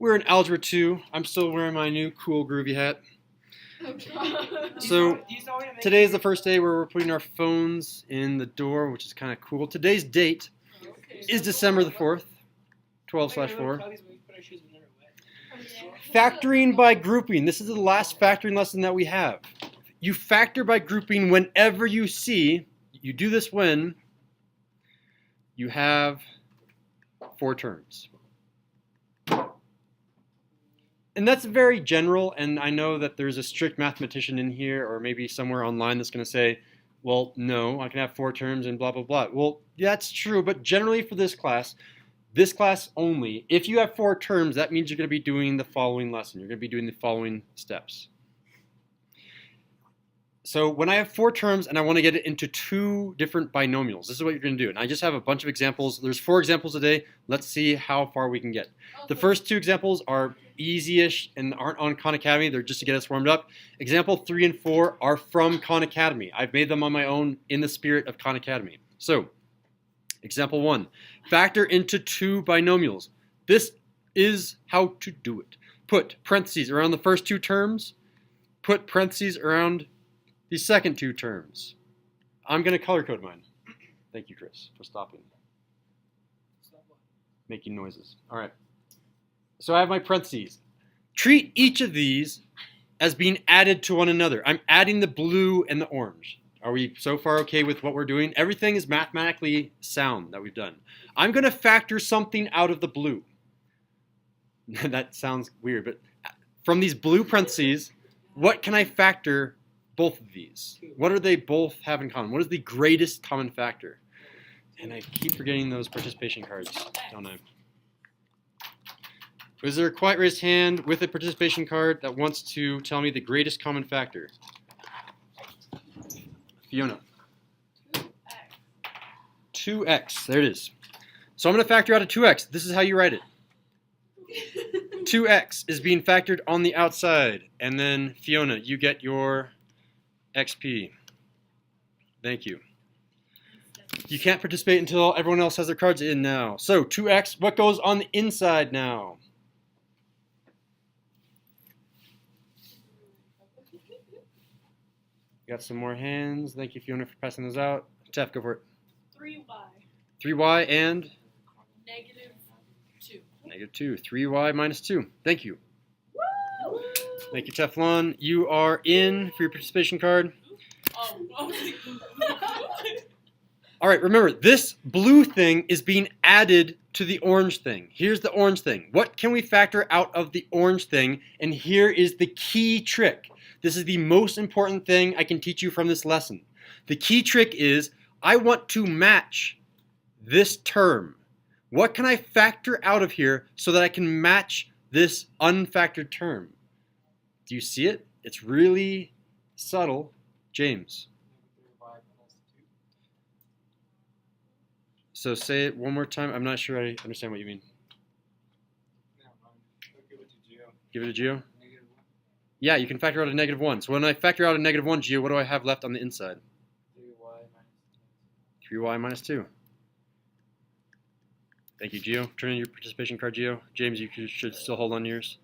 We're in Algebra 2. I'm still wearing my new cool groovy hat. So today is the first day where we're putting our phones in the door, which is kind of cool. Today's date is December the 4th, 12/4. Factoring by grouping. This is the last factoring lesson that we have. You factor by grouping whenever you see, you do this when you have 4 terms. And that's very general, and I know that there's a strict mathematician in here or maybe somewhere online that's going to say, well, no, I can have 4 terms and blah, blah, blah. Well, that's true, but generally for this class only, if you have 4 terms, that means you're going to be doing the following lesson. You're going to be doing the following steps. So when I have 4 terms and I want to get it into 2 different binomials, this is what you're going to do. And I just have a bunch of examples. There's 4 examples today. Let's see how far we can get. The first 2 examples are easy-ish and aren't on Khan Academy. They're just to get us warmed up. Example 3 and 4 are from Khan Academy. I've made them on my own in the spirit of Khan Academy. So, example 1, factor into 2 binomials. This is how to do it. Put parentheses around the first 2 terms. Put parentheses around the second 2 terms. I'm going to color code mine. Thank you, Chris, for stopping. Making noises. All right. So I have my parentheses. Treat each of these as being added to one another. I'm adding the blue and the orange. Are we so far okay with what we're doing? Everything is mathematically sound that we've done. I'm going to factor something out of the blue. That sounds weird, but from these blue parentheses, what can I factor both of these? What do they both have in common? What is the greatest common factor? And I keep forgetting those participation cards, don't I? Is there a quiet raised hand with a participation card that wants to tell me the greatest common factor? Fiona. 2x. There it is. So I'm going to factor out a 2x. This is how you write it. 2x is being factored on the outside. And then, Fiona, you get your XP. Thank you. You can't participate until everyone else has their cards in now. So 2x, what goes on the inside now? Got some more hands. Thank you, Fiona, for passing those out. Tef, go for it. 3y. 3y and? -2. -2. 3y minus 2. Thank you. Woo! Thank you, Teflon. You are in for your participation card. Oh. All right, remember, this blue thing is being added to the orange thing. Here's the orange thing. What can we factor out of the orange thing? And here is the key trick. This is the most important thing I can teach you from this lesson. The key trick is I want to match this term. What can I factor out of here so that I can match this unfactored term? Do you see it? It's really subtle. James. So say it one more time. I'm not sure I understand what you mean. Give it to Gio. Yeah, you can factor out a -1. So when I factor out a -1, Gio, what do I have left on the inside? 3y minus 2. Thank you, Gio. Turn in your participation card, Gio. James, you should still hold on to yours.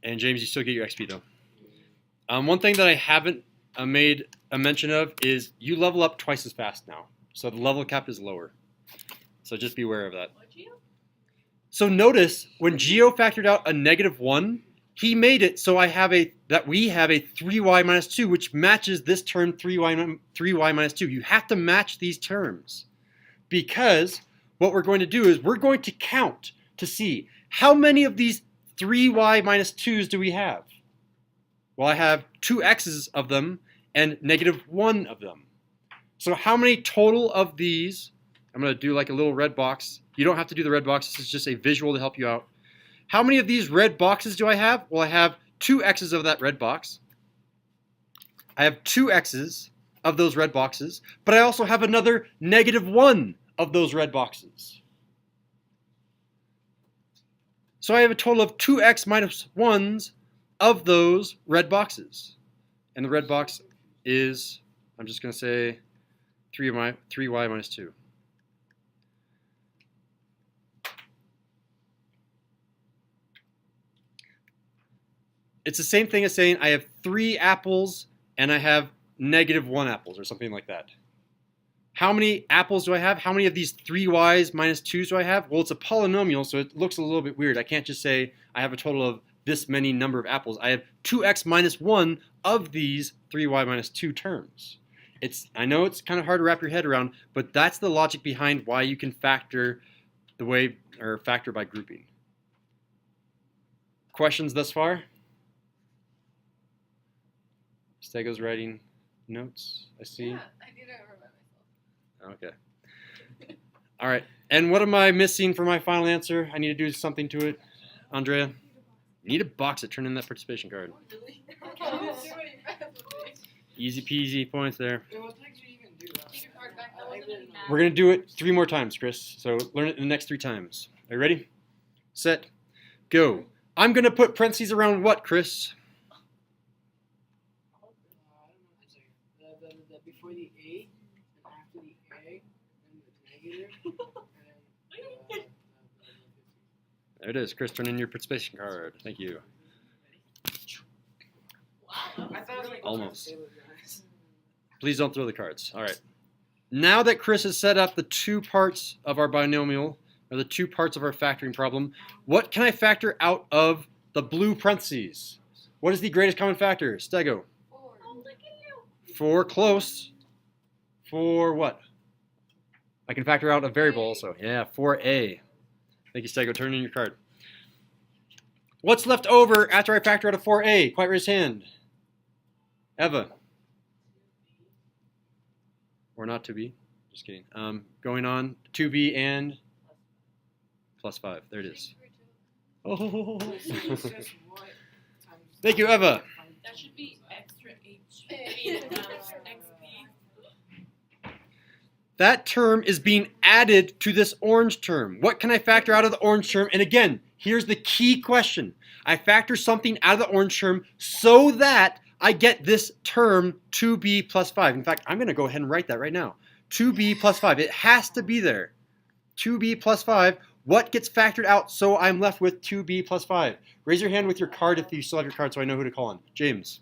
And James, you still get your XP, though. One thing that I haven't made a mention of is you level up twice as fast now. So the level cap is lower. So just be aware of that. So notice when Gio factored out a -1, he made it so we have a 3y minus 2, which matches this term 3y minus 2. You have to match these terms because what we're going to do is we're going to count to see how many of these 3y minus 2's do we have. Well, I have 2 x's of them and -1 of them. So how many total of these? I'm going to do like a little red box. You don't have to do the red box. This is just a visual to help you out. How many of these red boxes do I have? Well, I have 2 x's of that red box. I have 2 x's of those red boxes, but I also have another -1 of those red boxes. So I have a total of 2x minus 1s of those red boxes. And the red box is, I'm just going to say 3y minus 2. It's the same thing as saying I have 3 apples and I have -1 apples or something like that. How many apples do I have? How many of these 3y's minus 2's do I have? Well, it's a polynomial, so it looks a little bit weird. I can't just say I have a total of this many number of apples. I have 2x minus 1 of these 3y minus 2 terms. I know it's kind of hard to wrap your head around, but that's the logic behind why you can factor factor by grouping. Questions thus far? Stego's writing notes, I see. Yeah, I didn't remember myself. Okay. All right. And what am I missing for my final answer? I need to do something to it. Andrea? Need a box it. Turn in that participation card. Really? I can't do any math with it. Easy peasy points there. What did you even do? Take your card back. That wasn't any math. We're going to do it 3 more times, Chris. So learn it in the next 3 times. Are you ready? Set. Go. I'm going to put parentheses around what, Chris? Before the A and after the A and the negative and then There it is. Chris, turn in your participation card. Thank you. Wow. I thought it was like Almost. Please don't throw the cards. All right. Now that Chris has set up the 2 parts of our binomial, or the 2 parts of our factoring problem, what can I factor out of the blue parentheses? What is the greatest common factor? Stego. 4. Oh, look at you. 4, close. 4 what? I can factor out a variable also. Yeah, 4a. Thank you, Stego. Turn in your card. What's left over after I factor out a 4a? Quiet raise hand. Eva. Or not 2b. Just kidding. Going on 2b and plus 5. There it is. Oh. Thank you, Eva. That should be extra HP. XP. That term is being added to this orange term. What can I factor out of the orange term? And again, here's the key question. I factor something out of the orange term so that I get this term 2b plus 5. In fact, I'm going to go ahead and write that right now. 2b plus 5. It has to be there. 2b plus 5. What gets factored out so I'm left with 2b plus 5? Raise your hand with your card if you still have your card so I know who to call on. James.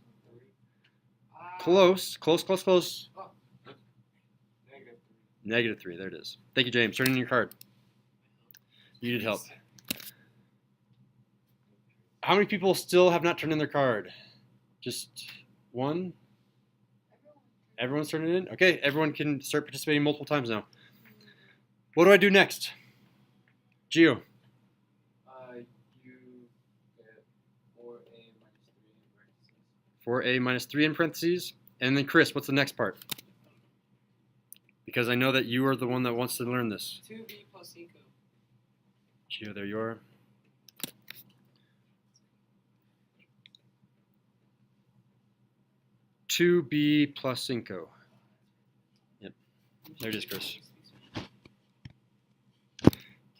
Close. Close, close, close. -3. There it is. Thank you, James. Turn in your card. You need help. How many people still have not turned in their card? Just 1? Everyone's turning it in? Okay, everyone can start participating multiple times now. What do I do next? Gio. You get 4a minus 3 in parentheses. 4a minus 3 in parentheses. And then Chris, what's the next part? Because I know that you are the one that wants to learn this. 2b plus 5. Gio, there you are. $2b plus 5. Yep. There it is, Chris. Can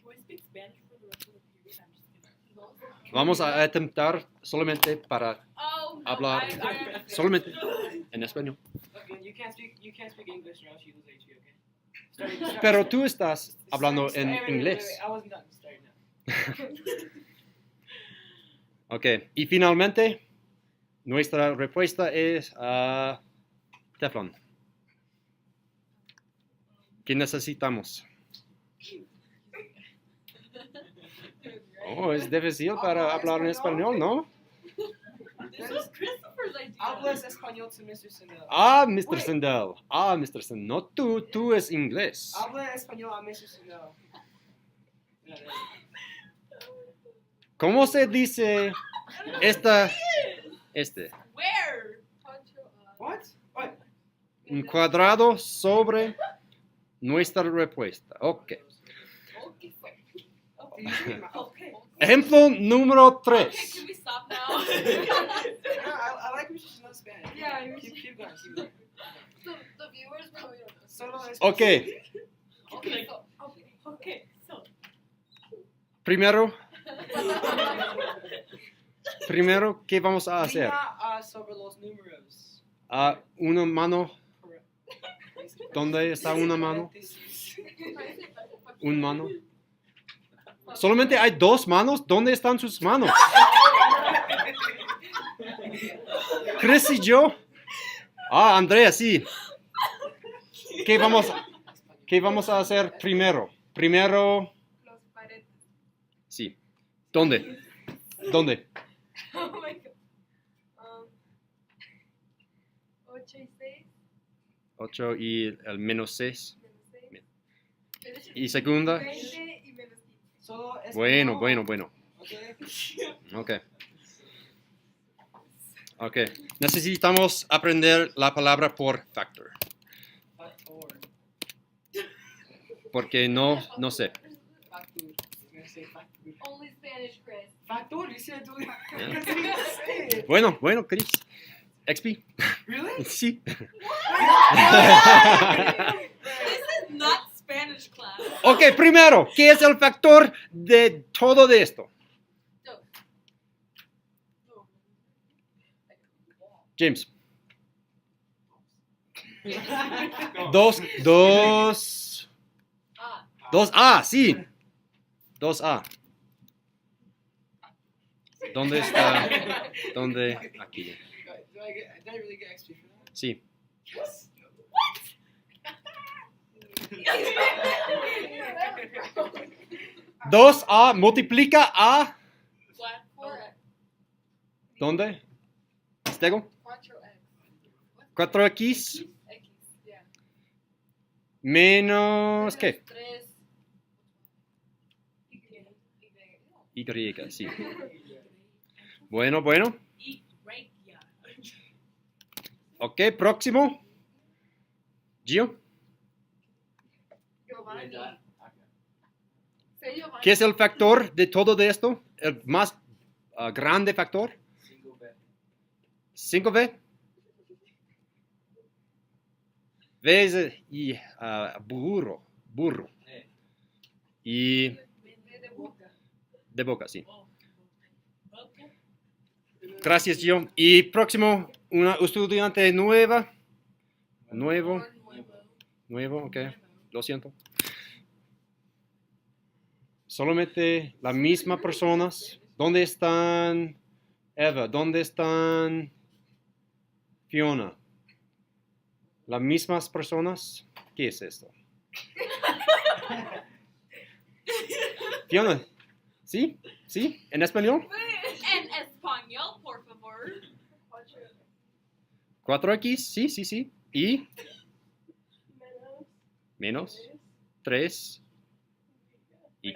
we speak Spanish for the rest of the period? I'm just kidding. Vamos a intentar solamente para Oh, no, hablar I solamente en español. Okay, you can't speak English or else you lose HP, okay? Start, Pero tú estás hablando en wait, inglés. I wasn't done. Start now. Ok, y finalmente, nuestra respuesta es Teflon. ¿Qué necesitamos? Oh, es difícil para hablar en español, ¿no? This was Christopher's idea. Hablas español to Mr. Sindel. Ah, Mr. Wait. Sindel. Ah, Mr. Sindel. No tú es inglés. Habla español a Mr. Sindel. ¿Cómo se dice este? Where? What? What? Un cuadrado sobre nuestra respuesta. Ok. Okay. Okay. Ejemplo número Okay, 3. can we stop now? I like Mr. Sindel's Spanish. Yeah, Keep going. Keep going. The viewers probably don't know. Solo es Ok. Okay, so. Primero, ¿qué vamos a hacer? Diga, sobre los números. Una mano. ¿Dónde está una mano? ¿Un mano? Solamente hay 2 manos. ¿Dónde están sus manos? Chris y yo. Ah, Andrea, sí. ¿Qué vamos a hacer primero? Primero, Los paréntesis. sí. ¿Dónde? ¿Dónde? Oh my god. 8 y 6. 8 y el menos 6. Menos 6. Y segunda. 20 y menos 15. Solo es Bueno. Ok. Ok. Necesitamos aprender la palabra por factor. Factor. Porque no sé. Factor. You're gonna say factor. Only Spanish, Chris. Factor? You said it. Yeah. Say it. Bueno, Chris. XP. Really? Sí. This is not Spanish class. Ok, primero, ¿qué es el factor de todo de esto? James. Dos. 2A, sí. 2A. ¿Dónde está? ¿Dónde? Aquí. Did I really get XP for that? Sí. Yes. 2A multiplica a. 4x. ¿Dónde? ¿Estego? 4x. 4X X, yeah. menos. ¿Qué? 3. Y, sí. Bueno. Ok, próximo. Gio. Giovanni. Say Giovanni. ¿Qué es el factor de todo de esto? El más grande factor. 5V. V y burro. Y De boca. de boca, sí. Gracias, Gio. Y próximo, una estudiante nueva. Nuevo, ok. Lo siento. Solamente las mismas personas. ¿Dónde están Eva? ¿Dónde están Fiona? ¿Las mismas personas? ¿Qué es esto? Fiona, ¿sí? ¿Sí? ¿En español? En español, por favor. 4X, sí. ¿Y? Menos 3. Y,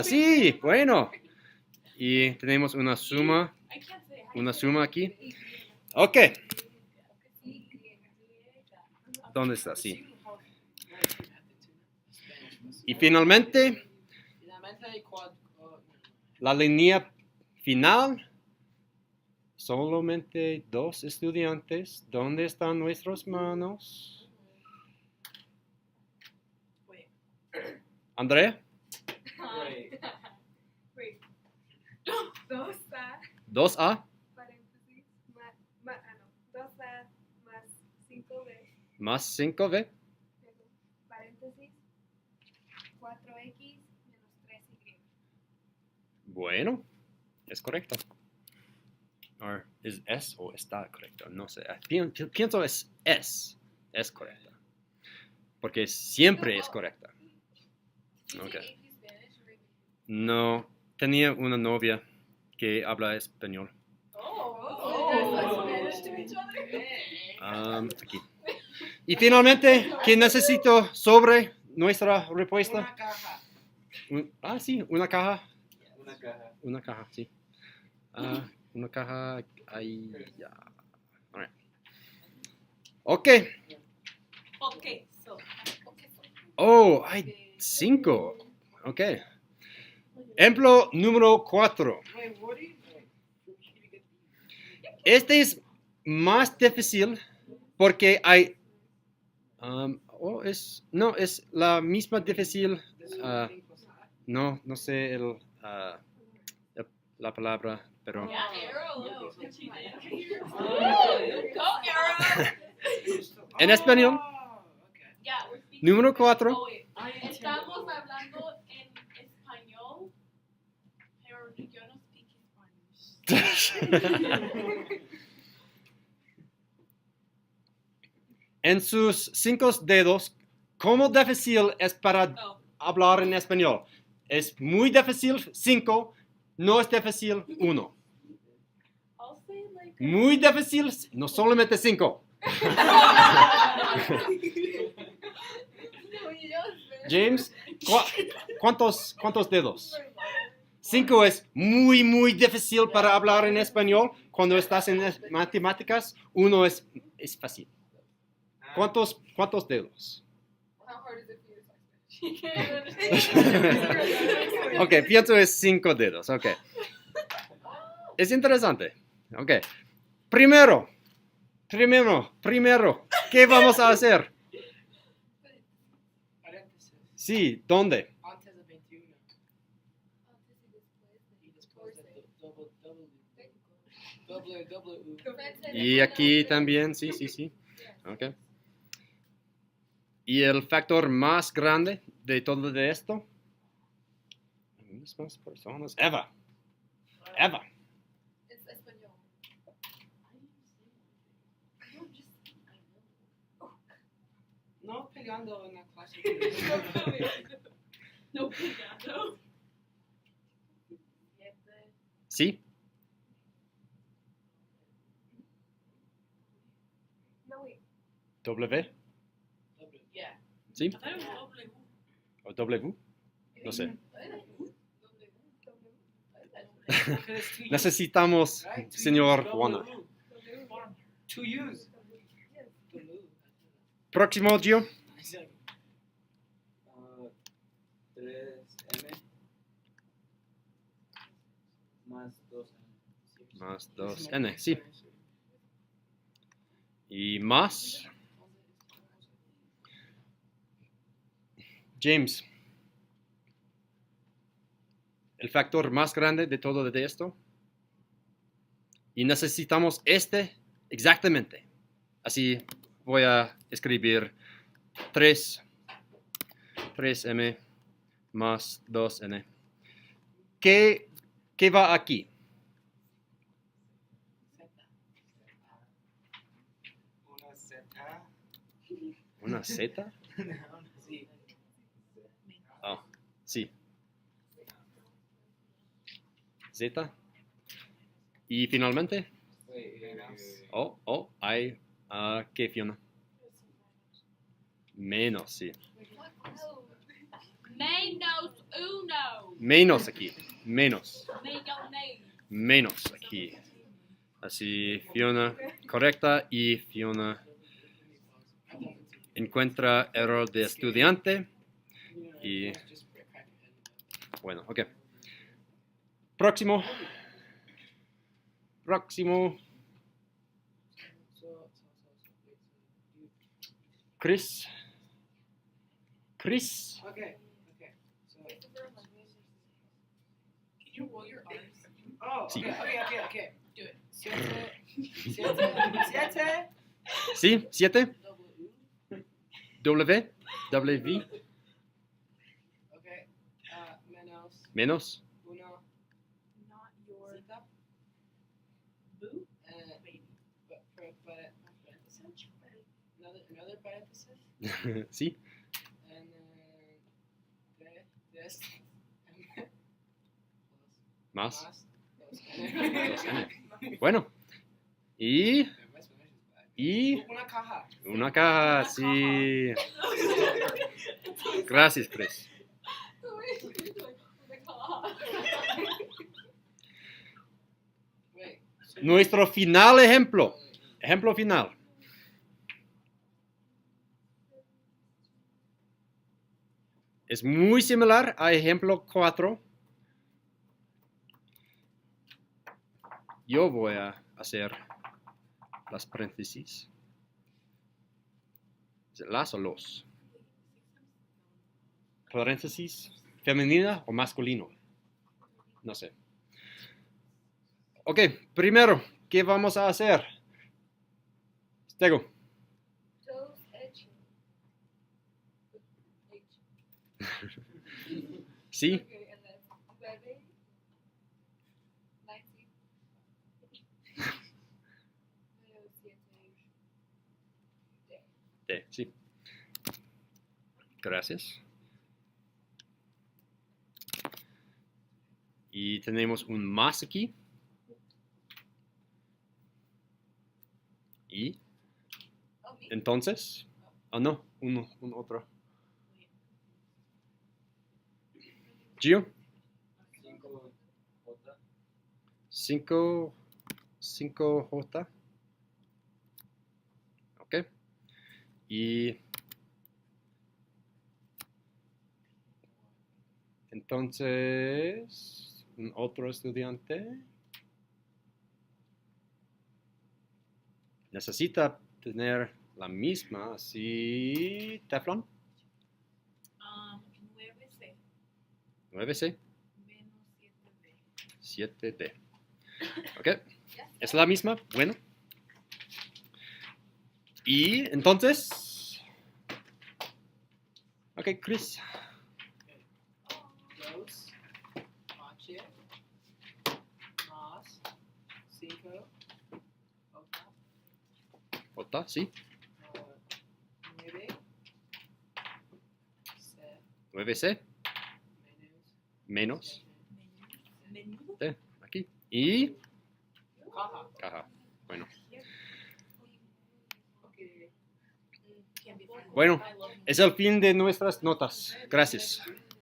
sí, bueno. Y tenemos una suma aquí. Ok. ¿Dónde está? Sí. Y finalmente, la línea final. Solamente 2 estudiantes. ¿Dónde están nuestras manos? Andrea. Wait. 2A. 2A Paréntesis. 2A más 5B. más 5V. Paréntesis. 4X menos 3Y. Bueno, es correcto. ¿O es S o está correcto? No sé. Pienso es S. Es correcta. Porque siempre es correcta. Okay. No, tenía una novia que habla español. Aquí. Y finalmente, ¿qué necesito sobre nuestra respuesta? Una caja. Sí, una caja. Una caja. Una caja, sí. Una caja ahí. Ya. Alright. Ok. Oh, hay 5. Ok. Ejemplo número 4. Wait, what do you get? Este es más difícil porque hay. No, es la misma difícil. No sé la palabra, pero. En español, número 4. Estamos hablando en español, pero yo no speak Spanish. en sus 5 dedos, ¿cómo difícil es para Oh. hablar en español? Es muy difícil 5, no es difícil 1. I'll say like. Muy difícil, no solamente 5. No, you don't. James, ¿cuántos dedos? 5 es muy, muy difícil para hablar en español. Cuando estás en matemáticas, 1 es fácil. ¿Cuántos dedos? How hard is it for you to understand? Ok, pienso es 5 dedos. Ok. Es interesante. Ok. Primero, ¿qué vamos a hacer? Paréntesis. Sí, ¿dónde? Antes de 21. Y después de doble. Y aquí también, sí. Ok. Y el factor más grande de todo de esto. Mismas personas. Eva. It's español. No pegando en la clase. No pegando. Sí. No, wait. W. Yeah. Sí. I thought it was W. O W. No sé. Necesitamos, señor Juana. To use. Próximo, Gio. 3M más 2M. Más 2N, sí. Y más. James. El factor más grande de todo de esto. Y necesitamos este exactamente. Así voy a escribir 3M más 2N. ¿Qué va aquí? Una Z. ¿Una Z? Sí. Ah, sí. Z. Y finalmente, hay, ¿qué, Fiona? Menos, sí. Menos uno. Menos aquí, menos Mayonnaise. aquí. Así, Fiona correcta y Fiona encuentra error de estudiante. Y bueno, ok. Próximo. Chris. Okay. So. Can you roll your R's? Oh. Sí. Okay. Do it. Siete. Sí, 7. W. W. Okay. Menos. Uno. Not your Zeta. boo. Baby. Paréntesis. Another parenthesis. Sí. And then this. Más. Más. 2N. Bueno. Y Una caja. una caja, sí. Gracias, Chris. Wait. Nuestro final ejemplo. Ejemplo final. Es muy similar a ejemplo 4. Yo voy a hacer las paréntesis. ¿Las o los? Paréntesis. ¿Femenina o masculino? No sé. Ok, primero, ¿qué vamos a hacer? Stego. Dos H. Sí. Okay, and then bebé. 19. Siete. D, sí. Gracias. Y tenemos un más aquí. Y Oh, me. entonces, no, un otro. Gio, 5J. 5J. Ok. Y entonces, un otro estudiante necesita tener la misma, así, Teflon, 9C 9C, menos 7D. 7D. Ok, Ya es está. la misma, bueno. Y entonces, ok, Chris, Dos, H, más, 5, J, sí, 9, C, 9C, menos, menos, Menudo. D, aquí. Y caja. caja. Bueno, Okay. Can't be friends. Bueno, I love es el fin de nuestras notas. Gracias.